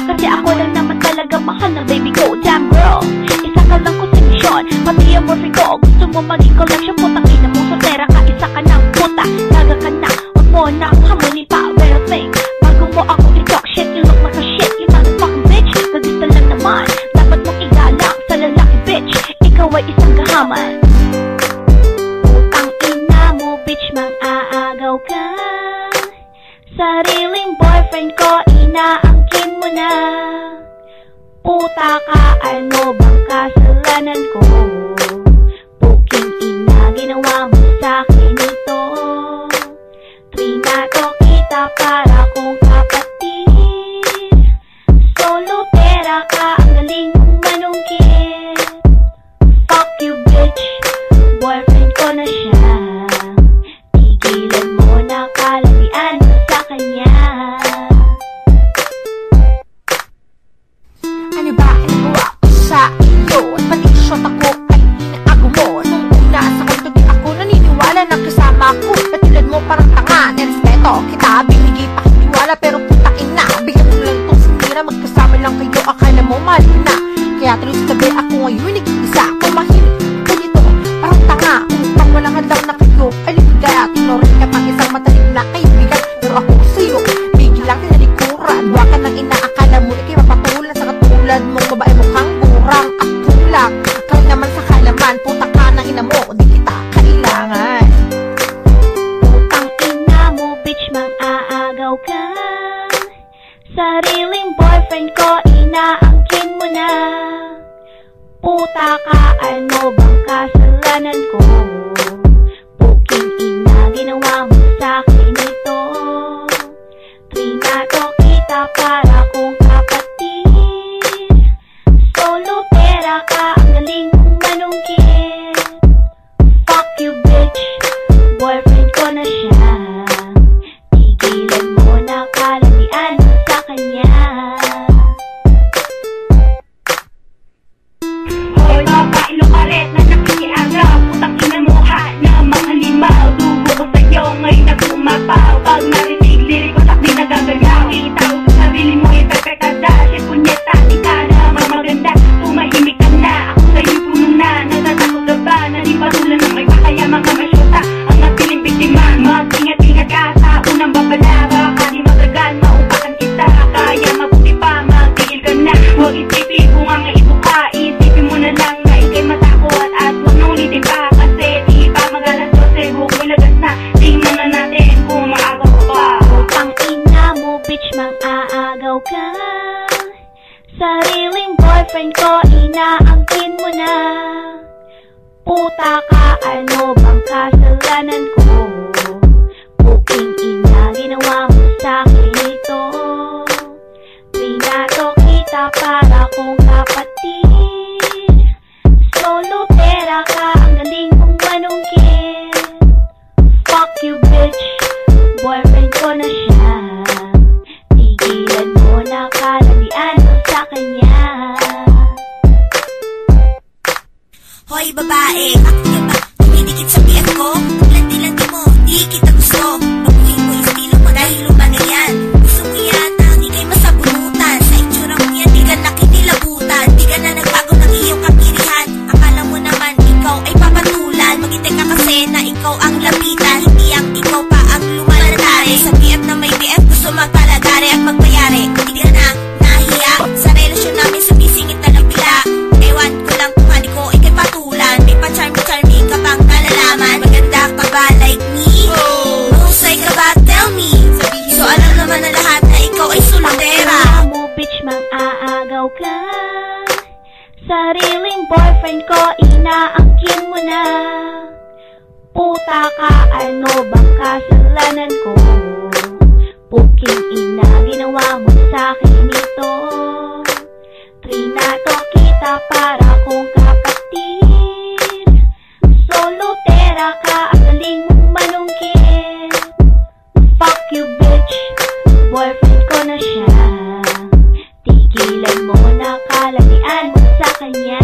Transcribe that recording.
Kasi ako lang naman talaga mahal ng baby ko. Damn girl, isa ka lang ko sa misyon, pati ang boyfriend ko. Gusto mo maging collection, putang ina mo soltera ka, isa ka ng puta. Naga ka na, huwag mo na hamunin pa. Well think, bago mo ako i-talk shit, you look like a shit, you motherfucking bitch. Kagista lang naman, dapat mong igalang sa lalaki bitch. Ikaw ay isang gahaman. Putang ina mo bitch, mang-aagaw ka. Sariling boyfriend ko, inaangkin mo na. Puta ka, ano bang kasalanan ko? Puking ina, ginawa mo sa'kin ito. Trinato kita para kong kapatid. Solo pera ka, ang galing mong manungkit. Fuck you bitch, boyfriend ko na siya. Tigilan mo na kalalian mo sa kanya. Ano ba ang nagawa ko sa iyo? At pati shot ako ay inaago mo. Nung una sa kwento di ako naniniwala na kasama ko. Katulad mo parang tanga, nirespeto kita, binigay pa kiniwala. Pero putain na, bigyan mo lang itong sinira. Magkasama lang kayo, akala mo mahal ko na. Kaya tuloy sa tabi ako ngayon nag-iisa. Pumahimik ka dito, parang tanga. Upang walang hadlang na kayo ay ligaya. Tinorin ka pang isang matalim na kaibigan. Pero ako sa'yo, biglang tinalikuran. Huwa ka nang inaakala mo ikay mapatulan sa katulad mong babae mukhang burang at tulak. Kaya naman sa kalaman, puta ka na ina mo, di kita kailangan. Putang ina mo bitch, mang-aagaw ka. Sariling boyfriend ko, inaangkin mo na. Puta ka, ano bang kasalanan ko? Puking ina, ginawa mo sa'kin ito. Trinato kita para kong kapatid. Solo pera ka, ang galing mong manungkit. Fuck you bitch, boyfriend ko na siya. Tigilan mo na kalalian mo sa kanya. Hoy babae lukaret na nakikiagaw, putang ina mo ha na mga limaw. Dugo ko sa'yo ngayon nag-umapaw. Pag narinig lirik ko sakdi nagagalaw. Itawag sa sarili mo ipepekada. Shit punyeta, di ka naman maganda. Tumahimik ka na, ako sa'yo puno na. Natatakot ka ba na di patulan ng may pakaya mga masyota? Ang natiling biktima, mag-ingat-ingat ka sa unang babala. Baka di matragan, maupakan kita. Kaya mabuti pa, magtigil ka na. Huwag isipin kung ang ito ka. Isipin mo na lang na ikay matakot. At huwag nang ulitin pa, kasi di pa magalas 12. Huwag mo lagas na, tingnan na natin kung maagaw ka pa. Putang ina mo bitch, mang-aagaw ka. Sariling boyfriend ko, inaangkin mo na. Puta ka, ano bang kasalanan ko? Puking ina, ginawa mo sa'kin ito. Trinato kita para kong kapatid. Solo pera ka, ang galing mong manungkit. Fuck you bitch, boyfriend ko na siya. Tigilan mo na kalalian mo sa kanya. Hoy babae, bakit ka ba dumidikit sa BF ko? Landi-landi mo, di kita gusto. Baguhin mo yung estilo mo dahil luma na yan. Gusto mo yata, di kayo masabunutan. Sa itsura mo yan, di ka na kinilabutan. Di ka na nagbago ng iyong kapirihan. Akala mo naman ikaw ay papatulan. Maghintay ka kasi na ikaw ang lapitan. Hindi ang ikaw pa ang lumalantari. Sa BF na may BF, gusto magpalagari at magbayari. Hindi ka na nahiya sa relasyon namin, sumisingit na lang bila. Ewan ko lang kung hani ko ikay patulan. May pa-charming ka bang nalalaman? Maganda ka ba like me? Mahusay ka ba? Tell me. So alam naman na lahat na ikaw ay sulotera. Putang ina mo bitch, mang-aagaw ka. Sariling boyfriend ko, inaangkin mo na. Puta ka, ano bang kasalanan ko? Puking ina, ginawa mo sa'kin ito. Trinato kita para kong kapatid. Solo pera ka, ang galing mong manungkit. Fuck you bitch, boyfriend ko na siya. Tigilan mo na kalalian mo sa kanya.